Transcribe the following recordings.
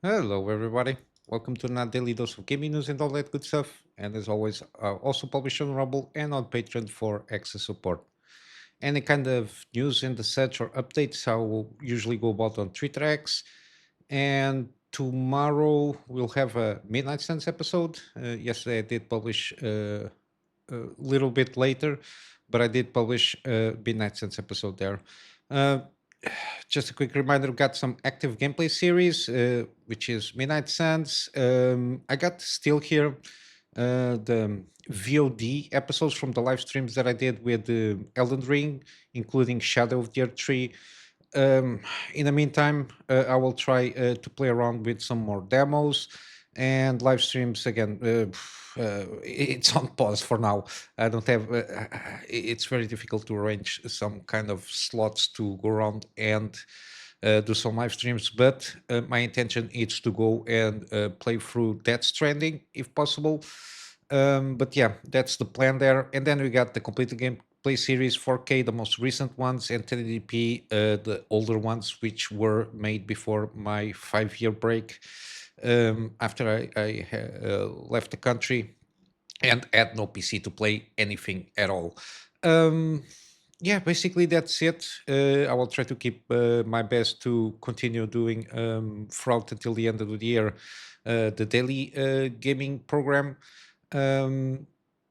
Hello, everybody. Welcome to another daily dose of gaming news and all that good stuff. And as always, also published on Rumble and on Patreon for access support. Any kind of news in the such or updates, I will usually go about on Twitter X. And tomorrow we'll have a Midnight Suns episode. Yesterday I did publish a little bit later, but I did publish a Midnight Suns episode there. Uh, just a quick reminder, got some active gameplay series, which is Midnight Suns. I got still here the VOD episodes from the live streams that I did with Elden Ring, including Shadow of the Earth Tree. Um, in the meantime, I will try to play around with some more demos and live streams again. It's on pause for now. I don't have. It's very difficult to arrange some kind of slots to go around and do some live streams. But my intention is to go and play through Death Stranding if possible. But yeah, that's the plan there. And then we got the complete gameplay series 4K, the most recent ones, and 1080p, the older ones, which were made before my 5-year break after I left the country and had no PC to play anything at all. Um, yeah, basically that's it. I will try to keep my best to continue doing throughout until the end of the year the daily gaming program, um,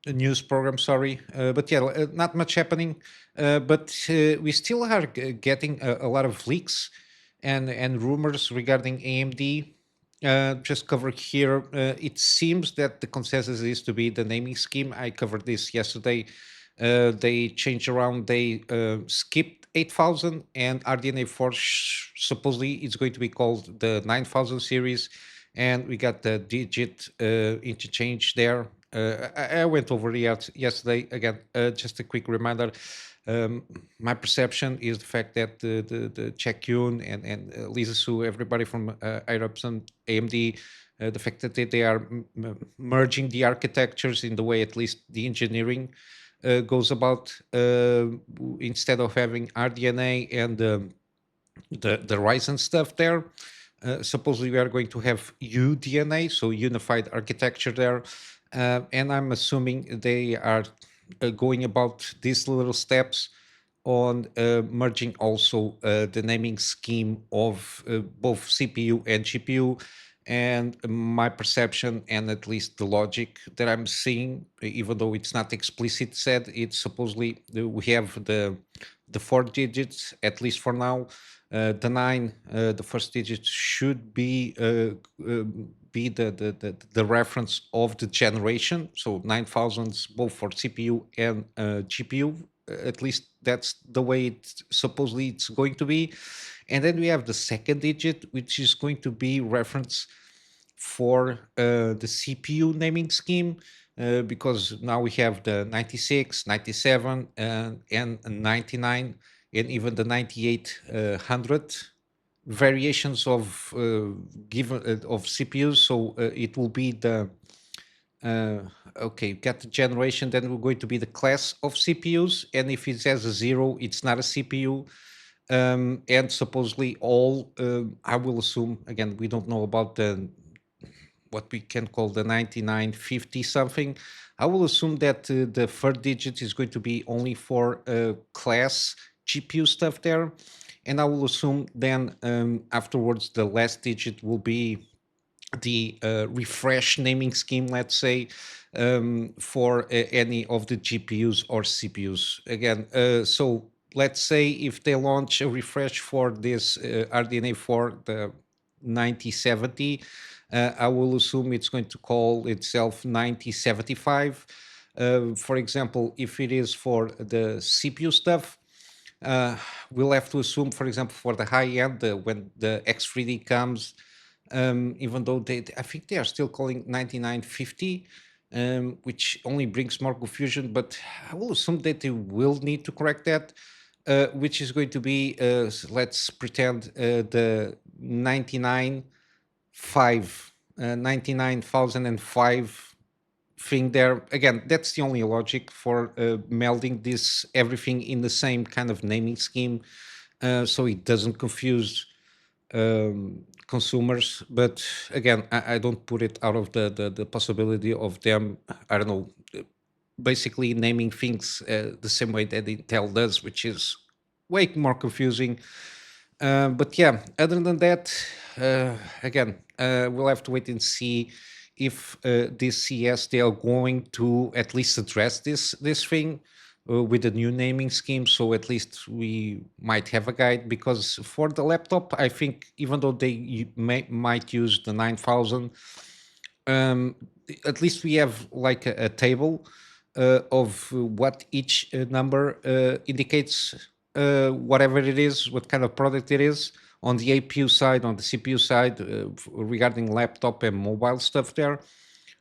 news program. Sorry, but yeah, not much happening. But we still are getting a lot of leaks and rumors regarding AMD. Just covered here. It seems that the consensus is to be the naming scheme. I covered this yesterday. They changed around. They skipped 8,000, and RDNA 4 supposedly is going to be called the 9,000 series. And we got the digit interchange there. I went over it yesterday. Again, just a quick reminder. Um, my perception is the fact that the Check Yun and Lisa Su, everybody from Ericsson, AMD, the fact that they are merging the architectures in the way at least the engineering goes about, instead of having RDNA and the Ryzen stuff there. Supposedly we are going to have UDNA, so unified architecture there, and I'm assuming they are going about these little steps on merging also the naming scheme of both CPU and GPU. And my perception, and at least the logic that I'm seeing, even though it's not explicit said, it's supposedly we have the 4 digits at least for now. The nine, the first digit should be the reference of the generation. So 9,000s both for CPU and GPU. At least that's the way it supposedly it's going to be. And then we have the second digit, which is going to be reference for the CPU naming scheme, because now we have the 96, 97, and 99, and even the 9800 variations of given of CPUs. So it will be the uh, okay, got the generation, then we're going to be the class of CPUs, and if it has a zero, it's not a CPU. And supposedly all, I will assume, again, we don't know about the what we can call the 9950 something. I will assume that the third digit is going to be only for class GPU stuff there. And I will assume then afterwards the last digit will be the refresh naming scheme, let's say, for any of the GPUs or CPUs. Again, so let's say if they launch a refresh for this RDNA 4, the 9070, I will assume it's going to call itself 9075. For example, if it is for the CPU stuff, uh, we'll have to assume, for example, for the high end, when the X3D comes, even though I think they are still calling 9950, which only brings more confusion. But I will assume that they will need to correct that, which is going to be, let's pretend, the 99,005 thing there. Again, that's the only logic for melding this everything in the same kind of naming scheme, so it doesn't confuse consumers. But again, I don't put it out of the possibility of them, I don't know, basically naming things the same way that Intel does, which is way more confusing. But yeah, other than that, again, we'll have to wait and see if this CS they are going to at least address this thing with a new naming scheme. So at least we might have a guide. Because for the laptop, I think even though they might use the 9000, um, at least we have like a table of what each number indicates, whatever it is, what kind of product it is, on the APU side, on the CPU side, regarding laptop and mobile stuff there.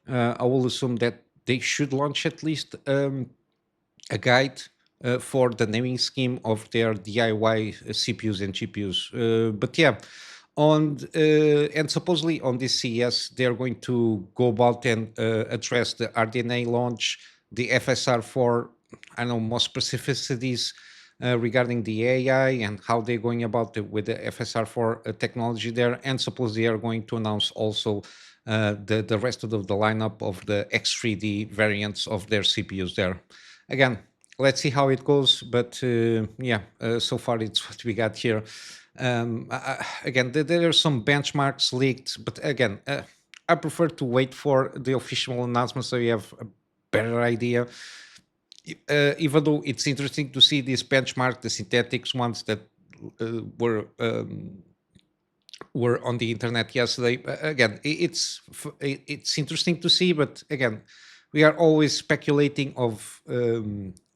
I will assume that they should launch at least a guide for the naming scheme of their DIY CPUs and GPUs. But yeah, on and supposedly on this CES, they're going to go about and address the RDNA launch, the FSR4, I know more specificities regarding the AI and how they're going about it with the FSR4 technology there. And suppose they are going to announce also the rest of the lineup of the X3D variants of their CPUs there. Again, let's see how it goes. But yeah, so far it's what we got here. Again, there are some benchmarks leaked, but again, I prefer to wait for the official announcement so you have a better idea. Even though it's interesting to see this benchmark, the synthetics ones that were were on the internet yesterday. Again, it's interesting to see, but again, we are always speculating of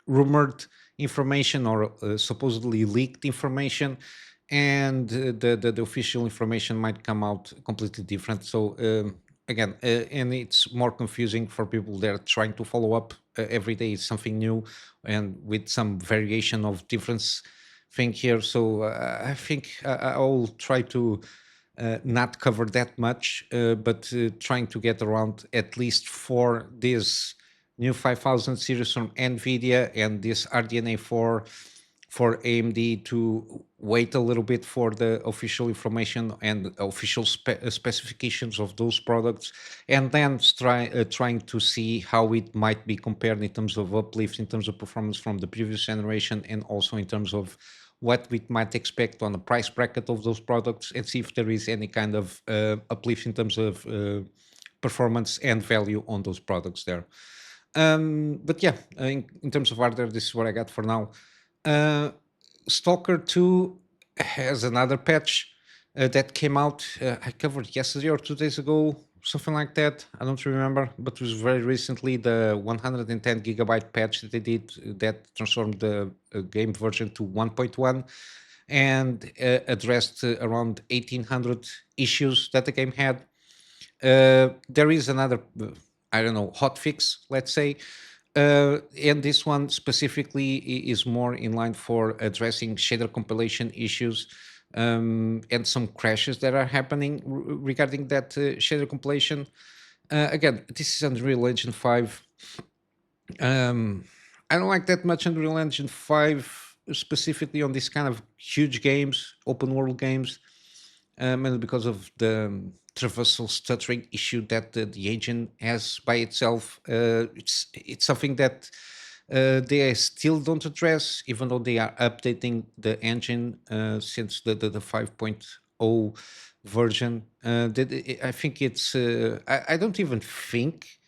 rumored information or supposedly leaked information, and the official information might come out completely different. So again, and it's more confusing for people that are trying to follow up. Every day is something new, and with some variation of difference thing here. So I think I will try to not cover that much, but trying to get around at least for this new 5000 series from NVIDIA and this RDNA 4 for AMD to wait a little bit for the official information and official specifications of those products, and then trying to see how it might be compared in terms of uplift, in terms of performance from the previous generation, and also in terms of what we might expect on the price bracket of those products, and see if there is any kind of uplift in terms of performance and value on those products there. But yeah, in terms of hardware, this is what I got for now. Uh, Stalker 2 has another patch that came out. I covered yesterday or 2 days ago, something like that. I don't remember, but it was very recently the 110 gigabyte patch that they did that transformed the game version to 1.1 and addressed around 1800 issues that the game had. There is another, I don't know, hot fix, let's say. And this one specifically is more in line for addressing shader compilation issues and some crashes that are happening regarding that shader compilation. Again, this is Unreal Engine 5. I don't like that much Unreal Engine 5 specifically on this kind of huge games, open world games, mainly because of the traversal stuttering issue that the engine has by itself. It's something that they still don't address, even though they are updating the engine since the 5.0 version. I think it's. I don't even think,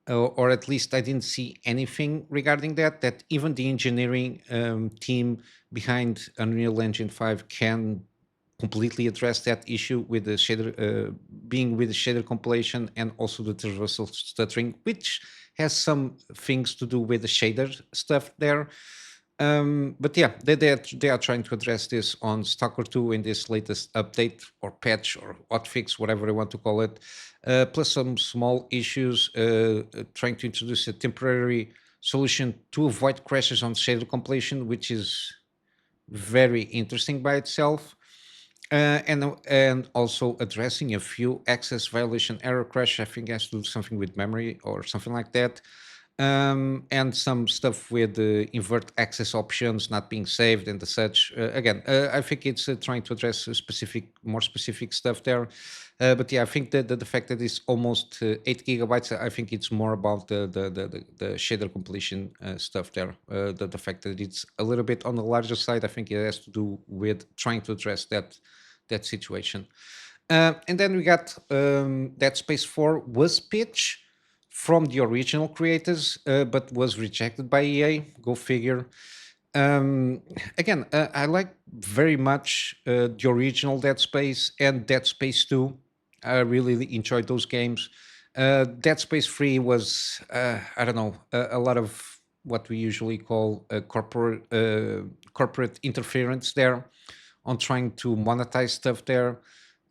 or at least I didn't see anything regarding that. That even the engineering team behind Unreal Engine 5 can completely address that issue with the shader being with the shader compilation and also the traversal stuttering, which has some things to do with the shader stuff there. But yeah, they are trying to address this on Stalker 2 in this latest update or patch or hotfix, whatever you want to call it. Plus some small issues, trying to introduce a temporary solution to avoid crashes on shader compilation, which is very interesting by itself. And also addressing a few access violation error crash. I think it has to do something with memory or something like that. and some stuff with invert access options not being saved and the such. Again, I think it's trying to address more specific stuff there. But yeah, I think that the fact that it's almost 8 gigabytes, I think it's more about the shader completion stuff there. The fact that it's a little bit on the larger side, I think it has to do with trying to address that situation. And then we got Dead Space 4 was pitch from the original creators, but was rejected by EA. Go figure. Um, Again, I like very much the original Dead Space and Dead Space 2. I really enjoyed those games. Dead Space 3 was, I don't know, a lot of what we usually call corporate interference there on trying to monetize stuff there.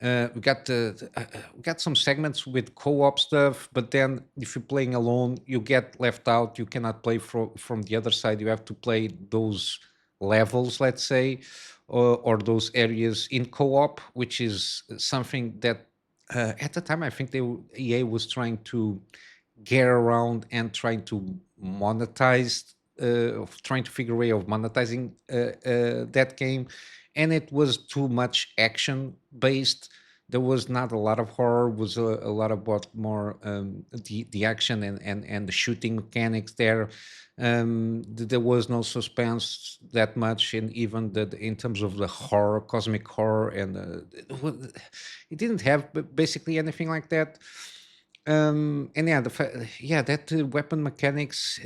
We got some segments with co-op stuff, but then if you're playing alone, you get left out. You cannot play from the other side. You have to play those levels, let's say, or those areas in co-op, which is something that at the time I think EA was trying to get around and trying to monetize, trying to figure a way of monetizing that game, and it was too much action based. There was not a lot of horror. Was a lot about more the action and the shooting mechanics there. There was no suspense that much, and even in terms of the horror, cosmic horror, and it didn't have basically anything like that. And yeah, yeah, that weapon mechanics,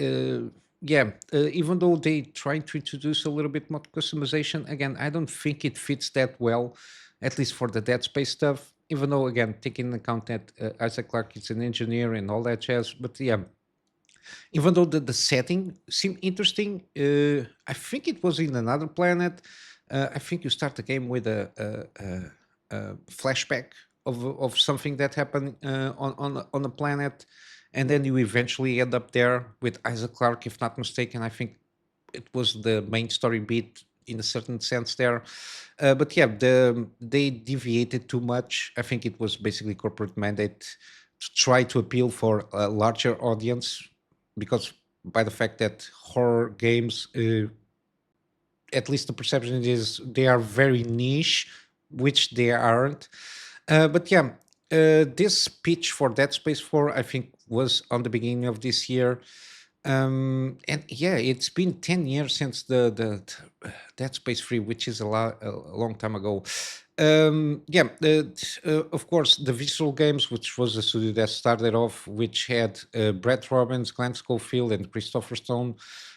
yeah, even though they try to introduce a little bit more customization, again, I don't think it fits that well, at least for the Dead Space stuff. Even though, again, taking into account that Isaac Clarke is an engineer and all that jazz, but yeah, even though the setting seemed interesting, I think it was in another planet. I think you start the game with a flashback of something that happened on a planet, and then you eventually end up there with Isaac Clarke, if not mistaken. I think it was the main story beat in a certain sense there. But yeah, they deviated too much. I think it was basically corporate mandate to try to appeal for a larger audience, because by the fact that horror games, at least the perception is they are very niche, which they aren't. But yeah, this pitch for Dead Space 4, I think, was on the beginning of this year. And yeah, it's been 10 years since Dead Space 3, which is a long time ago. Yeah, of course, the Visual Games, which was the studio that started off, which had Brett Robbins, Glenn Schofield, and Christopher Stone.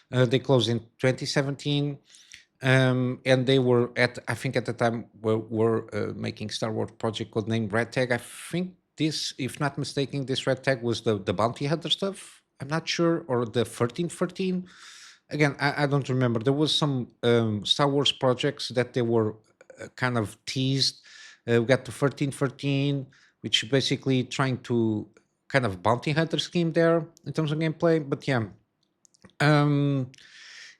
They closed in 2017, and they were I think at the time were making Star Wars project codenamed Red Tag. I think this, if not mistaken, this Red Tag was the bounty hunter stuff. I'm not sure, or the 1313. Again, I don't remember. There was some Star Wars projects that they were kind of teased. We got the 1313, which basically trying to kind of bounty hunter scheme there in terms of gameplay. But yeah, um,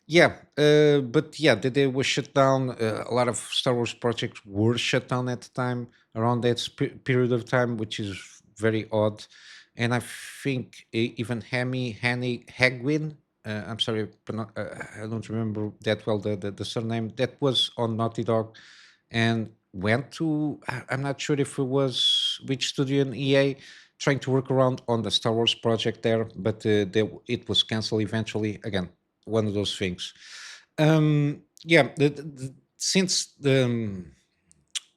yeah, but yeah, they were shut down. A lot of Star Wars projects were shut down at the time, around that period of time, which is very odd. And I think even Hanny Hagwin, I'm sorry, I don't remember that well the surname, that was on Naughty Dog and went to, I'm not sure if it was which studio in EA, trying to work around on the Star Wars project there, but it was canceled eventually. Again, one of those things. Yeah, since the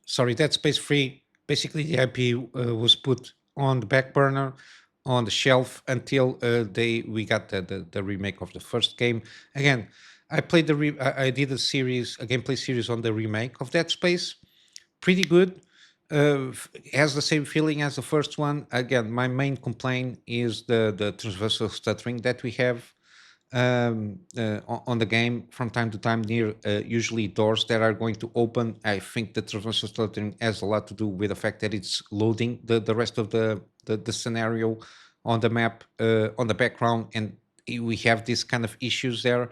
sorry, Dead Space 3, basically the IP was put on the back burner, on the shelf until we got the remake of the first game. Again, I played I did a gameplay series on the remake of Dead Space. Pretty good. Has the same feeling as the first one. Again, my main complaint is the transversal stuttering that we have on the game from time to time near usually doors that are going to open. I think the transversal stuttering has a lot to do with the fact that it's loading the rest of the scenario on the map, on the background, and we have these kind of issues there.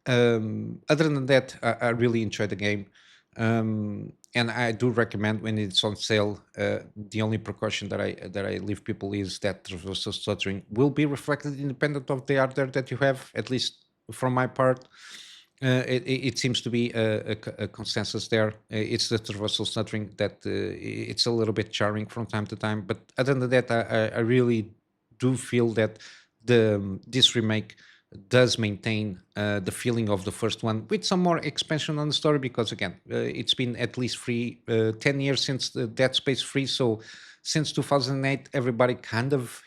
Other than that, I really enjoy the game. And I do recommend when it's on sale. The only precaution that I leave people is that reversal stuttering will be reflected independent of the hardware that you have. At least from my part, it seems to be a consensus there. It's the traversal stuttering that it's a little bit jarring from time to time. But other than that, I really do feel that this remake does maintain the feeling of the first one with some more expansion on the story, because again, it's been at least 10 years since the Dead Space 3. So since 2008, everybody kind of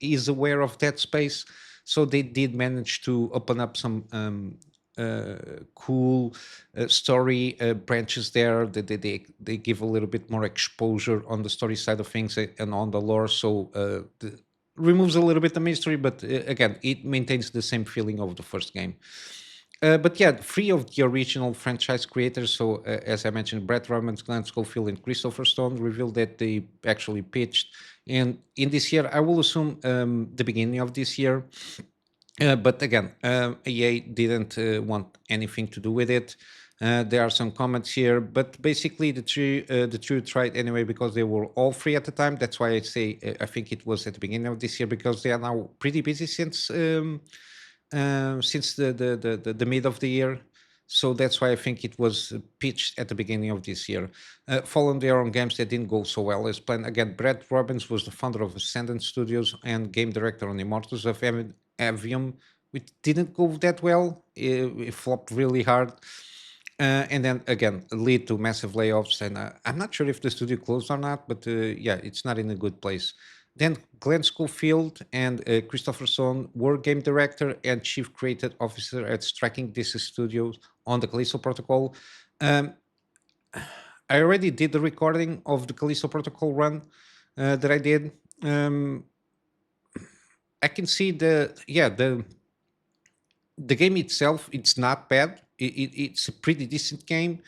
is aware of Dead Space. So they did manage to open up some cool story branches there. They give a little bit more exposure on the story side of things, and on the lore. So removes a little bit the mystery, but again, it maintains the same feeling of the first game. But yeah, three of the original franchise creators, so as I mentioned, Brett Robbins, Glenn Schofield, and Christopher Stone, revealed that they actually pitched. And in this year, I will assume the beginning of this year. But again, EA didn't want anything to do with it. There are some comments here, but basically the two tried anyway, because they were all free at the time. That's why I say I think it was at the beginning of this year, because they are now pretty busy since the mid of the year. So that's why I think it was pitched at the beginning of this year. Following their own games that didn't go so well as planned. Again, Brett Robbins was the founder of Ascendant Studios and game director on Immortals of Avium, which didn't go that well. It flopped really hard. And then again, lead to massive layoffs. And I'm not sure if the studio closed or not, but yeah, it's not in a good place. Then Glenn Schofield and Christopher Stone were game director and chief creative officer at Striking Distance Studios on the Callisto Protocol. Um, I already did the recording of the Callisto Protocol run that I did. Um, I can see the game itself. It's not bad. It's a pretty decent game.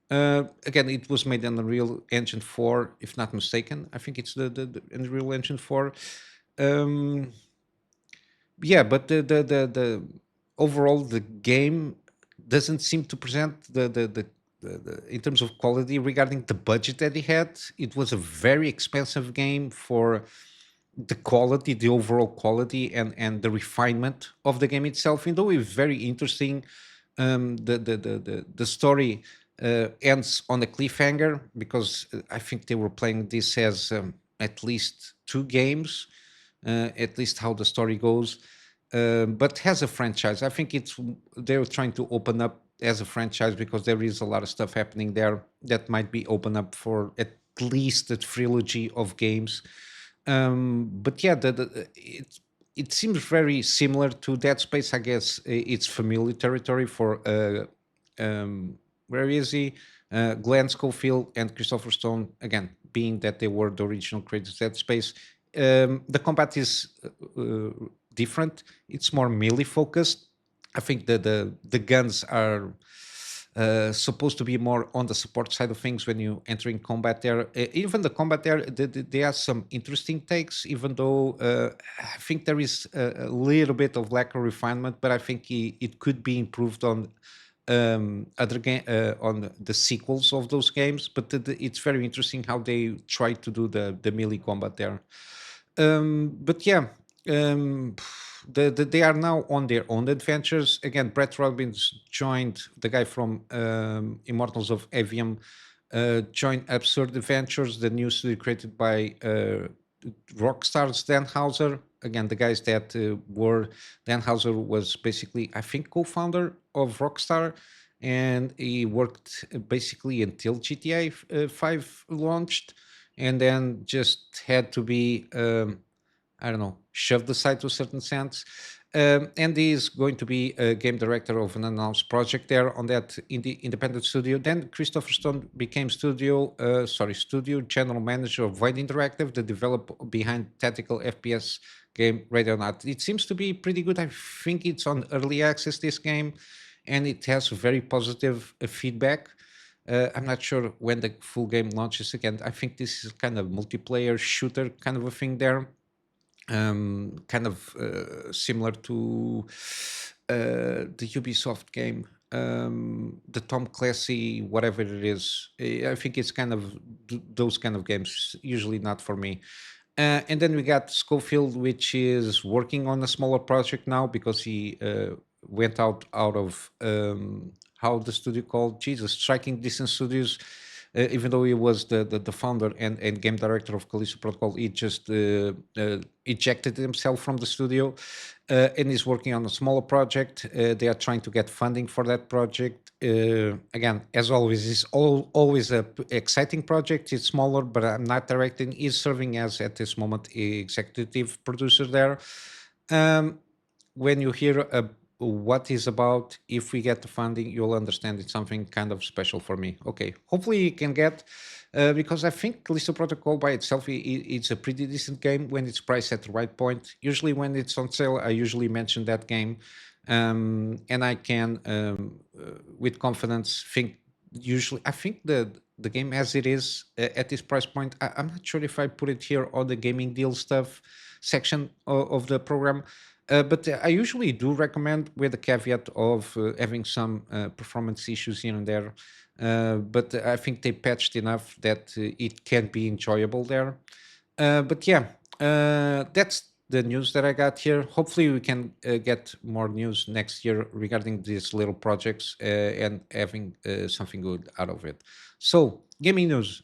Again, it was made on Unreal Engine 4, if not mistaken. I think it's the Unreal Engine 4. Um, yeah, but the overall the game doesn't seem to present in terms of quality regarding the budget that he had. It was a very expensive game for the quality, the overall quality, and the refinement of the game itself. Even though it's very interesting, the story ends on a cliffhanger, because I think they were playing this as at least two games, at least how the story goes. But has a franchise. I think they're trying to open up as a franchise, because there is a lot of stuff happening there that might be open up for at least a trilogy of games. But yeah, it seems very similar to Dead Space. I guess it's familiar territory for where is he? Glenn Schofield and Christopher Stone, again, being that they were the original creators of Dead Space. The combat is different. It's more melee focused. I think the guns are supposed to be more on the support side of things when you enter in combat there. Even the combat there, there are some interesting takes, even though I think there is a little bit of lack of refinement, but I think it could be improved on other game on the sequels of those games. But it's very interesting how they try to do the melee combat there. But yeah, um, they are now on their own adventures. Again, Brett Robbins joined the guy from Immortals of Avium, joined Absurd Adventures, the new studio created by Rockstar's Dan Houser. Again, the guys that were Dan Houser was basically, I think, co-founder of Rockstar, and he worked basically until GTA 5 launched, and then just had to be I don't know, shoved aside to a certain sense. And he is going to be a game director of an announced project there on that independent studio. Then Christopher Stone became studio general manager of Void Interactive, the developer behind tactical FPS game Radionaut. It seems to be pretty good. I think it's on early access, this game, and it has very positive feedback. I'm not sure when the full game launches again. I think this is kind of multiplayer shooter kind of a thing there, kind of similar to the Ubisoft game. the Tom Clancy, whatever it is. I think it's kind of those kind of games. Usually not for me. And then we got Schofield, which is working on a smaller project now because he went out of how the studio called, Jesus, Striking Distance Studios. Even though he was the founder and game director of Callisto Protocol, he just ejected himself from the studio and is working on a smaller project. They are trying to get funding for that project. Again, as always, it's always a exciting project. It's smaller, but I'm not directing. He's serving as, at this moment, executive producer there. Um, when you hear what is about, if we get the funding, you'll understand it's something kind of special for me. Okay, hopefully you can get, because I think Callisto Protocol by itself, it's a pretty decent game when it's priced at the right point. Usually when it's on sale, I usually mention that game, and I can, with confidence, think. Usually, I think the game as it is at this price point. I'm not sure if I put it here on the gaming deal stuff section of the program. But I usually do recommend with the caveat of having some performance issues here and there. But I think they patched enough that it can be enjoyable there. But yeah, that's the news that I got here. Hopefully, we can get more news next year regarding these little projects and having something good out of it. So, gaming deals.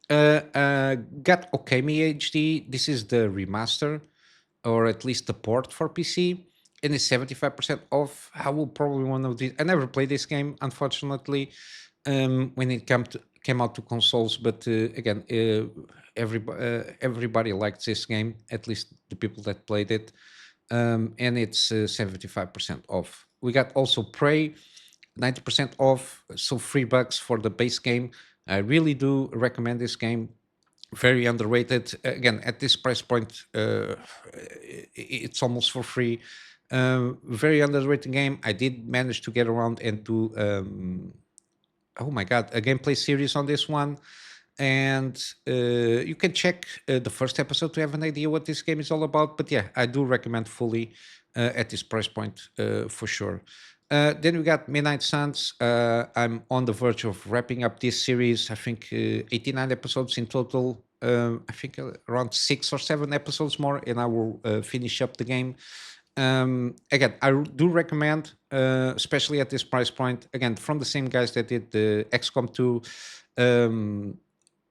Got Okami HD. This is the remaster, or at least the port for PC, and it's 75% off. I will probably one of these. I never played this game, unfortunately, when it came out to consoles. But again, everybody liked this game, at least the people that played it, and it's 75% off. We got also Prey, 90% off, so $3 for the base game. I really do recommend this game. Very underrated. Again, at this price point, it's almost for free. Very underrated game. I did manage to get around and do, oh my god, a gameplay series on this one. And you can check the first episode to have an idea what this game is all about. But yeah, I do recommend fully at this price point for sure. Then we got Midnight Suns. I'm on the verge of wrapping up this series. I think 89 episodes in total. I think around 6 or 7 episodes more, and I will finish up the game. Again, I do recommend, especially at this price point. Again, from the same guys that did the XCOM 2.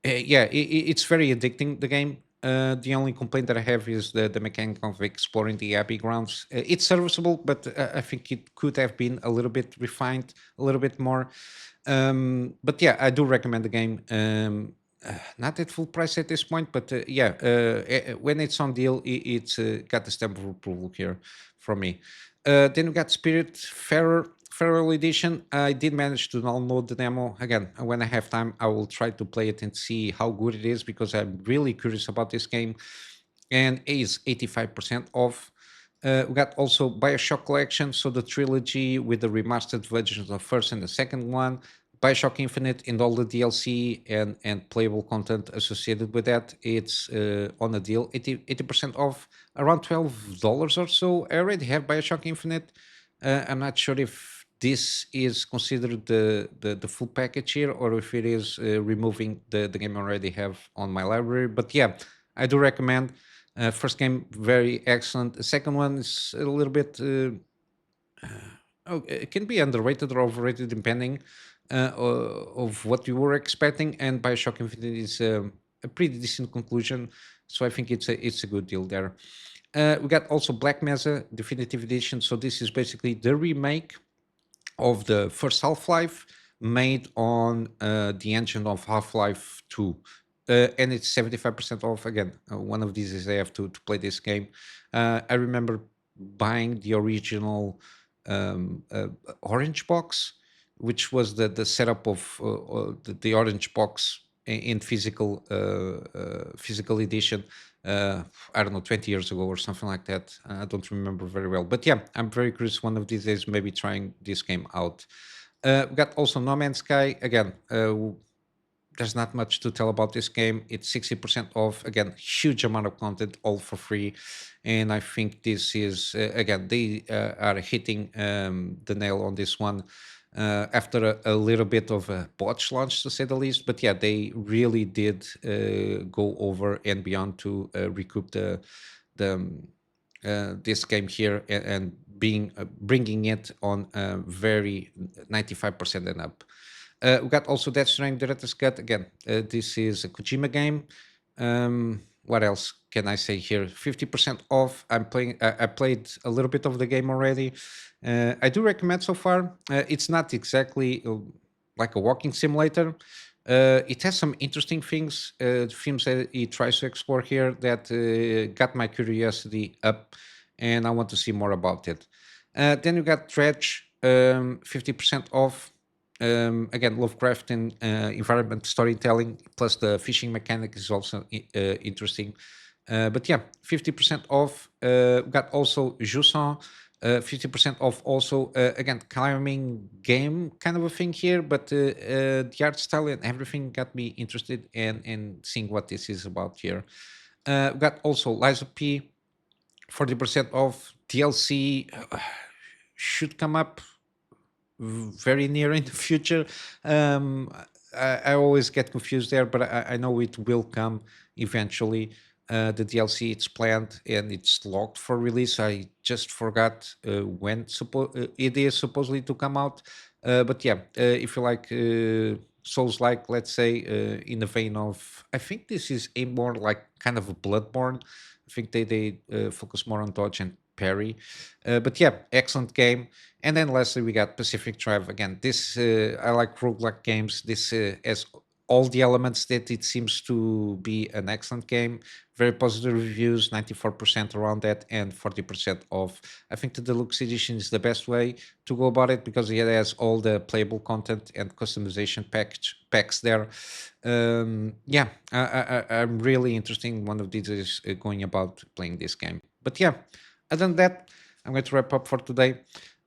Yeah, it's very addicting, the game. The only complaint that I have is the mechanic of exploring the Abbey grounds. It's serviceable, but I think it could have been a little bit refined, a little bit more. But yeah, I do recommend the game. Not at full price at this point, but yeah, when it's on deal, it's got the stamp of approval here from me. Then we got Feral Edition. I did manage to download the demo. Again, when I have time, I will try to play it and see how good it is because I'm really curious about this game. And it is 85% off. We got also Bioshock Collection, so the trilogy with the remastered versions of the first and the second one. Bioshock Infinite and all the DLC and playable content associated with that. It's on a deal, 80% off, around $12 or so. I already have Bioshock Infinite. I'm not sure if this is considered the full package here or if it is removing the game I already have on my library. But yeah, I do recommend. First game, very excellent. The second one is a little bit... it can be underrated or overrated depending of what you were expecting. And Bioshock Infinite is a pretty decent conclusion, so I think it's a good deal there. We got also Black Mesa Definitive Edition. So this is basically the remake of the first Half-Life made on the engine of Half-Life 2. And it's 75% off. Again, one of these is I have to play this game. I remember buying the original Orange Box, which was the setup of the Orange Box in physical edition. I don't know, 20 years ago or something like that. I don't remember very well, but yeah, I'm very curious. One of these days, maybe trying this game out. We got also No Man's Sky again. there's not much to tell about this game. It's 60% off. Again, huge amount of content, all for free. And I think this is, again, they are hitting the nail on this one after a little bit of a botch launch, to say the least. But yeah, they really did go over and beyond to recoup the this game here and being bringing it on very 95% and up. We got also Death Stranding Director's Cut. Again, this is a Kojima game. What else can I say here? 50% off. I'm playing. I played a little bit of the game already. I do recommend so far. It's not exactly like a walking simulator. It has some interesting themes that it tries to explore here that got my curiosity up, and I want to see more about it. Then you got Dredge, 50% off. Again, Lovecraftian environment storytelling plus the fishing mechanic is also interesting. But yeah, 50% off. Got also Jusant, 50% off also. Again, climbing game kind of a thing here, but the art style and everything got me interested in seeing what this is about here. Got also Liza P, 40% off. DLC should come up very near in the future. I always get confused there, but I know it will come eventually. The DLC it's planned and it's locked for release. I just forgot when it is supposedly to come out. But yeah, if you like Souls, like let's say in the vein of, I think this is a more like kind of a Bloodborne. I think they focus more on dodge and parry. But yeah, excellent game. And then lastly, we got Pacific Drive. Again, this I like roguelike games. This has all the elements that it seems to be an excellent game. Very positive reviews, 94% around that, and 40% off. I think the deluxe edition is the best way to go about it because it has all the playable content and customization packs there. Yeah, I'm really interested in one of these is going about playing this game. But yeah, other than that, I'm going to wrap up for today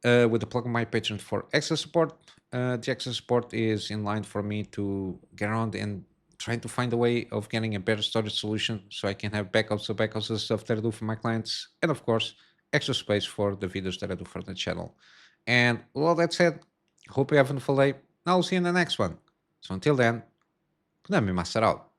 with a plug on my Patreon for extra support. The extra support is in line for me to get around and trying to find a way of getting a better storage solution so I can have backups of stuff that I do for my clients. And of course, extra space for the videos that I do for the channel. And with all that said, hope you have a full day. I'll see you in the next one. So until then, Kunamy Master out.